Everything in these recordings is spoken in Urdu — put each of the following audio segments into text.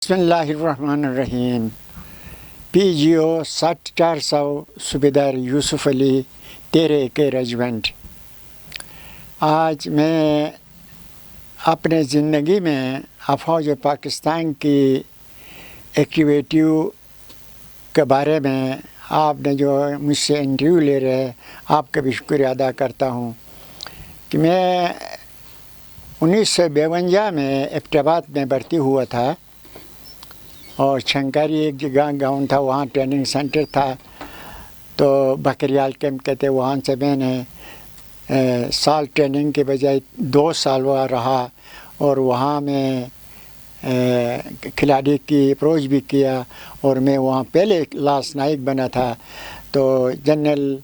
بسم اللہ الرحمن الرحیم۔ PGO 400 صوبیدار یوسف علی 13 کے ریجمنٹ۔ آج میں اپنے زندگی میں افواج پاکستان کی ایکٹیویٹیوں کے بارے میں آپ نے جو مجھ سے انٹرویو لے رہے، آپ کا بھی شکریہ ادا کرتا ہوں کہ میں 1952 میں ایبٹ میں بھرتی ہوا تھا اور چھنکاری ایک جگہ گاؤں تھا، وہاں ٹریننگ سینٹر تھا، تو بکریال کیمپ کہتے، وہاں سے میں نے سال ٹریننگ کے بجائے 2 سال وہاں رہا اور وہاں میں کھلاڑی کی اپروچ بھی کیا اور میں وہاں پہلے لاس نائک بنا تھا۔ تو جنرل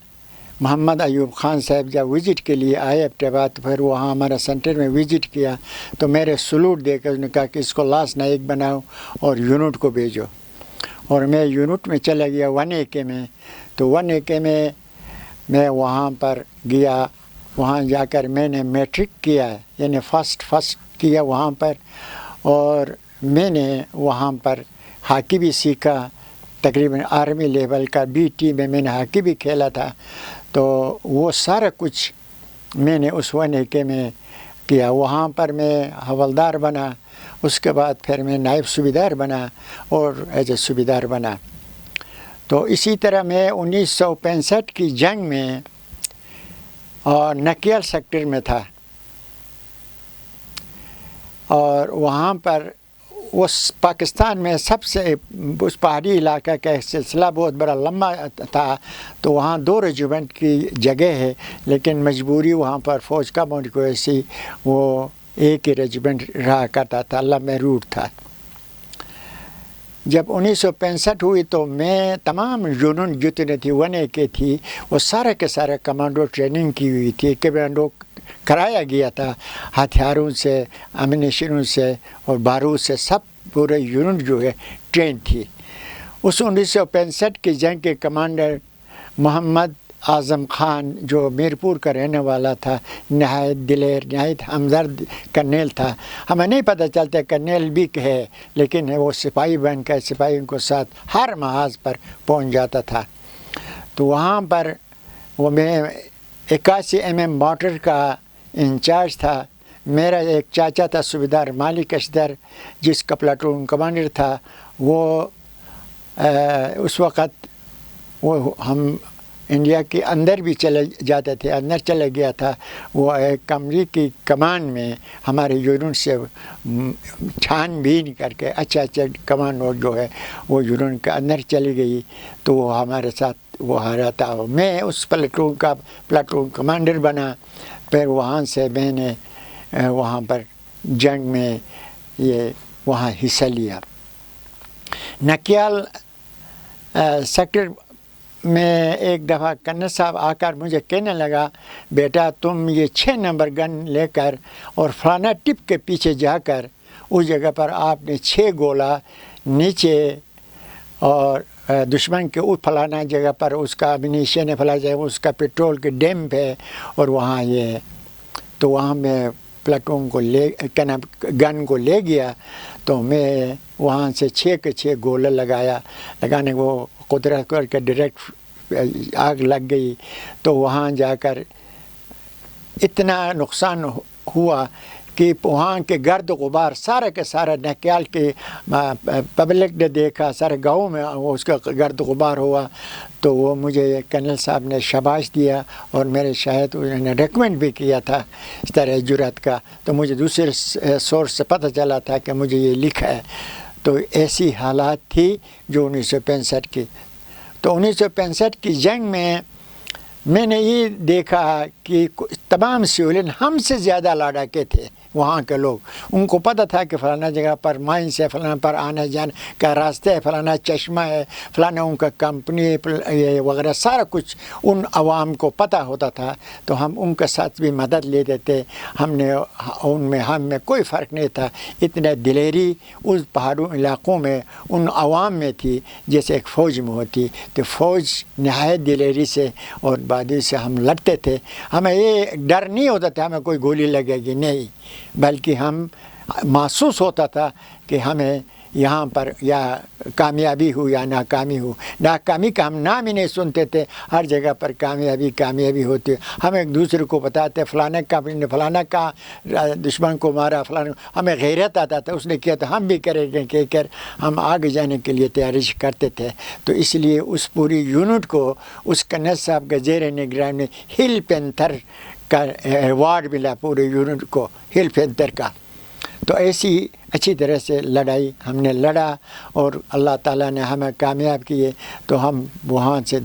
محمد ایوب خان صاحب جب وزٹ کے لیے آئے ایبٹ، پھر وہاں ہمارا سینٹر میں وزٹ کیا تو میرے سلوٹ دے کر انہوں نے کہا کہ اس کو لاس نائک بناؤ اور یونٹ کو بھیجو، اور میں یونٹ میں چلا گیا 1 AK میں۔ تو 1 AK میں وہاں پر گیا، وہاں جا کر میں نے میٹرک کیا، یعنی فرسٹ کیا وہاں پر، اور میں نے وہاں پر ہاکی بھی سیکھا، تقریباً آرمی لیول کا BT میں نے ہاکی بھی کھیلا تھا۔ تو وہ سارا کچھ میں نے اس 1 AK میں کیا۔ وہاں پر میں حوالدار بنا، اس کے بعد پھر میں نائب صوبیدار بنا اور ایز اے صوبیدار بنا۔ تو اسی طرح میں 1965 کی جنگ میں اور نکیال سیکٹر میں تھا، اور وہاں پر اس پاکستان میں سب سے اس پہاڑی علاقہ کا سلسلہ بہت بڑا لمبا تھا، تو وہاں 2 ریجیمنٹ کی جگہ ہے، لیکن مجبوری وہاں پر فوج کا ہونے کی وجہ سے وہ ایک ہی ریجیمنٹ رہا کرتا تھا، لمبا روٹ تھا۔ جب 1965 ہوئی تو میں تمام یونٹ جتنے تھی 1 AK تھی، وہ سارے کے سارے کمانڈو ٹریننگ کی ہوئی تھی، کمانڈو کرایا گیا تھا، ہتھیاروں سے، امنیشنوں سے اور بارود سے، سب پورے یونٹ جو ہے ٹرین تھی۔ اس 1965 کی جنگ کے کمانڈر محمد اعظم خان جو میرپور کا رہنے والا تھا، نہایت دلیر، نہایت ہمدرد کرنیل تھا۔ ہمیں نہیں پتہ چلتا کرنیل بھی ہے، لیکن وہ سپاہی بن کر سپاہیوں کے ساتھ ہر محاذ پر پہنچ جاتا تھا۔ تو وہاں پر وہ میں 81 mm مارٹر کا انچارج تھا۔ میرا ایک چاچا تھا صوبیدار مالک اشدر، جس کا پلاٹون کمانڈر تھا، وہ اس وقت وہ ہم انڈیا کے اندر بھی چلے جاتے تھے، اندر چلے گیا تھا، وہ ایک کمرے کی کمان میں ہمارے یونٹ سے چھان بین کر کے اچھا کمان جو ہے وہ یونٹ کے اندر چلی گئی، تو وہ ہمارے ساتھ وہ ہارا تھا۔ میں اس پلاٹون کمانڈر بنا، پھر وہاں سے میں نے وہاں پر جنگ میں وہاں حصہ لیا۔ نکیال سیکٹر میں ایک دفعہ کرنل صاحب آ کر مجھے کہنے لگا، بیٹا تم یہ 6 نمبر گن لے کر اور فلانا ٹپ کے پیچھے جا کر اس جگہ پر آپ نے 6 گولہ نیچے اور دشمن کے فلانا جگہ پر اس کا امنیشن ہے، فلانا جگہ اس کا پیٹرول کے ڈیمپ ہے، اور وہاں تو وہاں میں پلاٹون کو گن کو لے گیا، تو میں وہاں سے 6 کے 6 گولہ لگانے کو قدرت کر کے ڈائریکٹ آگ لگ گئی۔ تو وہاں جا کر اتنا نقصان ہوا کہ وہاں کے گرد غبار سارے کے سارے نکیال کے پبلک نے دیکھا، سارے گاؤں میں اس کا گرد غبار ہوا۔ تو وہ مجھے کرنل صاحب نے شاباش دیا، اور میرے شاید انہوں نے ریکمینڈ بھی کیا تھا اس طرح جرات کا، تو مجھے دوسرے سورس سے پتہ چلا تھا کہ مجھے یہ لکھا ہے۔ تو ایسی حالات تھی جو 1965 کی۔ تو 1965 کی جنگ میں نے یہ دیکھا کہ تمام سویلین ہم سے زیادہ لڑاکے تھے، وہاں کے لوگ، ان کو پتہ تھا کہ فلانا جگہ پر مائنس ہے، فلانا پر آنے جانے کا راستہ ہے، فلانا چشمہ ہے، فلانا ان کا کمپنی وغیرہ، سارا کچھ ان عوام کو پتہ ہوتا تھا۔ تو ہم ان کے ساتھ بھی مدد لیتے تھے، ہم میں کوئی فرق نہیں تھا۔ اتنا دلیری اس پہاڑوں علاقوں میں ان عوام میں تھی جیسے ایک فوج میں ہوتی۔ تو فوج نہایت دلیری سے اور بادی سے ہم لڑتے تھے، ہمیں یہ ڈر نہیں ہوتا تھا ہمیں کوئی گولی لگے گی، نہیں، بلکہ ہم محسوس ہوتا تھا کہ ہمیں یہاں پر یا کامیابی ہو یا ناکامی ہو، ناکامی کا ہم نام ہی نہیں سنتے تھے، ہر جگہ پر کامیابی ہوتی، ہم ایک دوسرے کو بتاتے فلانا کمپنی فلانا کا دشمن کو مارا، فلانا، ہمیں غیرت آتا تھا اس نے کیا تو ہم بھی کریں گے، کہہ کر ہم آگے جانے کے لیے تیاری کرتے تھے۔ تو اس لیے اس پوری یونٹ کو اس کنت صاحب کے زیر نگرانی میں ہل پینتھر کا ایوارڈ ملا، پورے یونٹ کو ہل پینتھر کا۔ تو ایسی اچھی طرح سے لڑائی ہم نے لڑا اور اللہ تعالیٰ نے ہمیں کامیاب کیے، تو ہم وہاں سے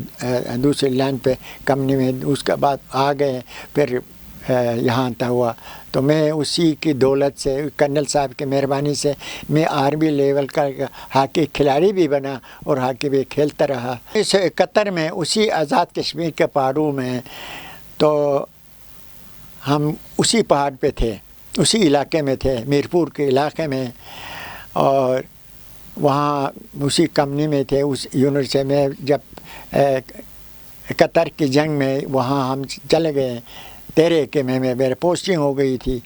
دوسری لائن پہ کمپنی میں اس کے بعد آ گئے، پھر یہاں تک ہوا۔ تو میں اسی کی دولت سے، کرنل صاحب کی مہربانی سے، میں آرمی لیول کا ہاکی کھلاڑی بھی بنا اور ہاکی بھی کھیلتا رہا۔ 1971 میں اسی آزاد کشمیر کے پہاڑوں میں، تو ہم اسی پہاڑ پہ تھے، اسی علاقے میں تھے، میرپور کے علاقے میں، اور وہاں اسی کمپنی میں تھے، اس یونٹ سے۔ میں جب 71 کی جنگ میں وہاں ہم چلے گئے، 13 میں میرے پوسٹنگ ہو گئی تھی،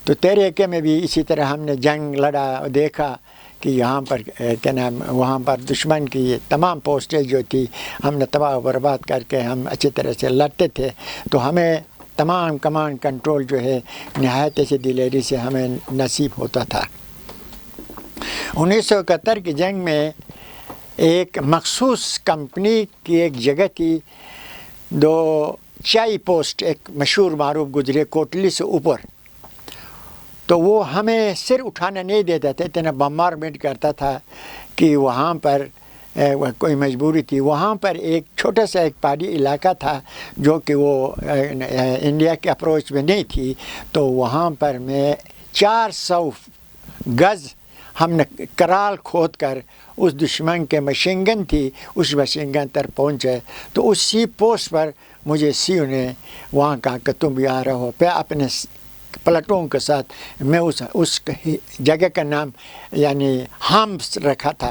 تو 13 میں بھی اسی طرح ہم نے جنگ لڑا، دیکھا کہ یہاں پر کیا نام، وہاں پر دشمن کی تمام پوسٹیں جو تھی ہم نے تباہ و برباد کر کے ہم اچھی طرح سے لڑتے تھے۔ تو ہمیں تمام کمانڈ کنٹرول جو ہے نہایت ایسی دلیری سے ہمیں نصیب ہوتا تھا۔ 1971 کی جنگ میں ایک مخصوص کمپنی کی ایک جگہ تھی، دو چائی پوسٹ، ایک مشہور معروف گزرے کوٹلی سے اوپر، تو وہ ہمیں سر اٹھانا نہیں دیتا تھا، اتنا بمبارمنٹ کرتا تھا کہ وہاں پر کوئی مجبوری تھی۔ وہاں پر ایک چھوٹا سا ایک پہاڑی علاقہ تھا جو کہ وہ انڈیا کے اپروچ میں نہیں تھی، تو وہاں پر میں 400 گز ہم نے کرال کھود کر اس دشمن کے مشین گن تھی، اس مشین گن تک پہنچے۔ تو اسی پوسٹ پر مجھے سیو نے وہاں کہا کہ تم بھی آ رہے ہو، پہ اپنے پلٹون کے ساتھ میں اس جگہ کا نام یعنی ہمس رکھا تھا،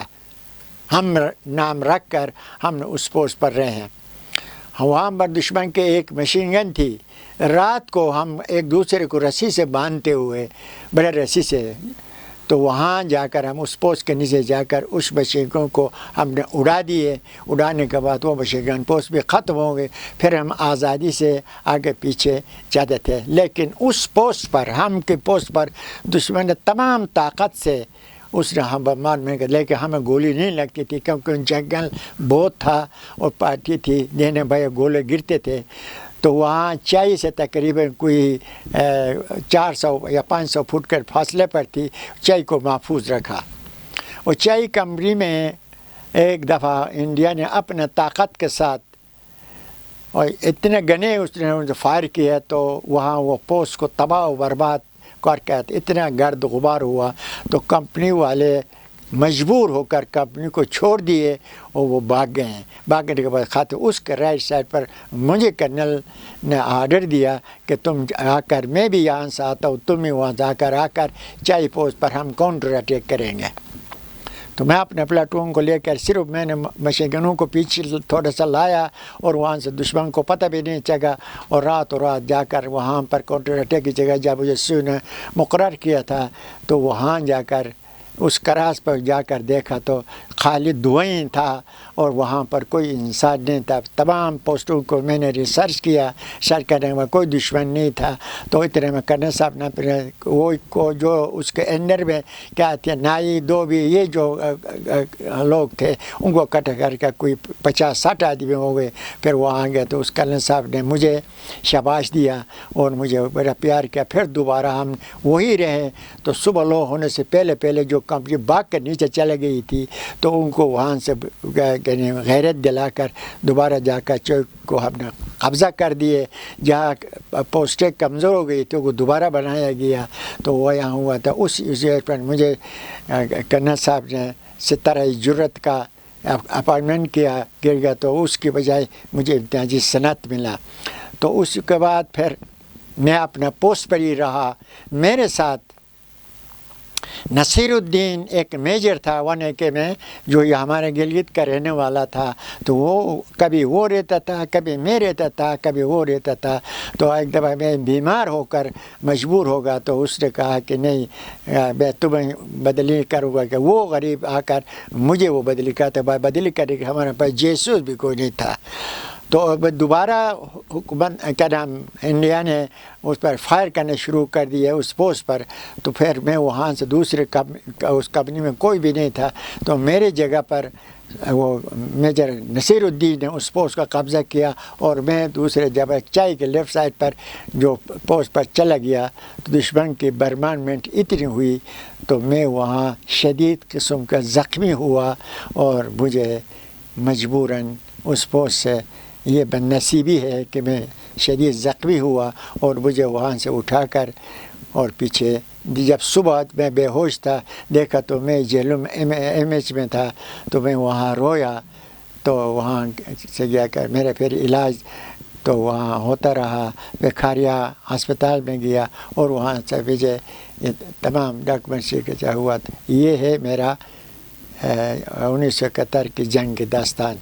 ہم نام رکھ کر ہم نے اس پوسٹ پر رہے ہیں۔ وہاں پر دشمن کے ایک مشین گن تھی، رات کو ہم ایک دوسرے کو رسی سے باندھتے ہوئے، بڑے رسی سے، تو وہاں جا کر ہم اس پوسٹ کے نیچے جا کر اس مشین گن کو ہم نے اڑا دیے۔ اڑانے کے بعد وہ مشین گن پوسٹ بھی ختم ہو گئے، پھر ہم آزادی سے آگے پیچھے جاتے تھے۔ لیکن اس پوسٹ پر، ہم کے پوسٹ پر دشمن نے تمام طاقت سے اس نے ہم بمبار میں، لیکن ہمیں گولی نہیں لگتی تھی کیونکہ جنگل بہت تھا اور پارٹی تھی، دینے بھائی گولے گرتے تھے۔ تو وہاں چائی سے تقریباً کوئی 400 یا 500 فٹ کے فاصلے پر تھی، چائی کو محفوظ رکھا۔ اور چائی کمپنی میں ایک دفعہ انڈیا نے اپنے طاقت کے ساتھ اور اتنے گنے اس نے فائر کیا، تو وہاں وہ پوسٹ کو تباہ و برباد کر کے اتنا گرد غبار ہوا، تو کمپنی والے مجبور ہو کر کمپنی کو چھوڑ دیے اور وہ بھاگ گئے ہیں۔ بھاگنے کے بعد خاطر اس کے رائٹ سائڈ پر مجھے کرنل نے آرڈر دیا کہ تم آ کر، میں بھی یہاں سے آتا ہوں، تم بھی وہاں جا کر آ کر چائی پوسٹ پر ہم کاؤنٹر اٹیک کریں گے۔ تو میں اپنے پلاٹون کو لے کر صرف میں نے مشین گنوں کو پیچھے تھوڑا سا لایا اور وہاں سے دشمن کو پتہ بھی نہیں چلا، اور رات جا کر وہاں پر کاؤنٹر اٹیک کی جگہ جب مجھے سیو نے مقرر کیا تھا، تو وہاں جا کر اس کراس پر جا کر دیکھا تو خالی دھوئیں تھا اور وہاں پر کوئی انسان نہیں تھا۔ تمام پوسٹوں کو میں نے ریسرچ کیا، سرچ کرنے میں کوئی دشمن نہیں تھا۔ تو اتنے میں کرنل صاحب نے وہ کو جو اس کے اندر میں کیا تھے، نائی دو بھی یہ جو لوگ تھے ان کو کٹ کر کے کوئی 50-60 آدمی ہو گئے۔ پھر وہ آ گئے تو اس کرنل صاحب نے مجھے شاباش دیا اور مجھے بڑا پیار کیا۔ پھر دوبارہ ہم وہی رہے، تو صبح لو ہونے سے پہلے جو کمپنی باغ کے نیچے چلے گئی تھی، تو ان کو وہاں سے غیرت دلا کر دوبارہ جا کر چوک کو ہم نے قبضہ کر دیے۔ جہاں پوسٹیں کمزور ہو گئی تو وہ دوبارہ بنایا گیا، تو وہ یہاں ہوا تھا۔ اس پر مجھے کرنل صاحب نے ستارہ جرت کا اپائنٹمنٹ کیا گر گیا، تو اس کی بجائے مجھے امتیازی صنعت ملا۔ تو اس کے بعد پھر میں اپنا پوسٹ پر ہی رہا۔ میرے ساتھ نصیر الدین ایک میجر تھا 1AK میں جو یہ ہمارے گلگت کا رہنے والا تھا، تو وہ کبھی وہ رہتا تھا، کبھی میں رہتا تھا، کبھی وہ رہتا تھا. تو ایک دفعہ میں بیمار ہو کر مجبور ہوگا تو اس نے کہا کہ نہیں میں تمہیں بدلی کروں گا، کہ وہ غریب آ کر مجھے وہ بدلی کرتا، بدلی کرنے کے ہمارے پاس جیسوس بھی کوئی نہیں تھا. تو دوبارہ حکومت کیا نام انڈیا نے اس پر فائر کرنا شروع کر دیا اس پوسٹ پر. تو پھر میں وہاں سے دوسرے اس کمپنی میں کوئی بھی نہیں تھا، تو میرے جگہ پر وہ میجر نصیر الدین نے اس پوسٹ کا قبضہ کیا، اور میں دوسرے جب چائے کے لیفٹ سائڈ پر جو پوسٹ پر چلا گیا تو دشمن کی برمانمنٹ اتنی ہوئی تو میں وہاں شدید قسم کا زخمی ہوا، اور مجھے مجبوراً اس پوسٹ سے یہ بد نصیبی ہے کہ میں شدید زخمی ہوا، اور مجھے وہاں سے اٹھا کر اور پیچھے جب صبح میں بے ہوش تھا دیکھا تو میں جیلوں MH میں تھا. تو میں وہاں رویا، تو وہاں سے گیا کر میرا پھر علاج تو وہاں ہوتا رہا. میں کھاریا ہسپتال میں گیا اور وہاں سے مجھے یہ تمام ڈاکومنٹس کا ہوا. یہ ہے میرا 1971 کی جنگ کی داستان.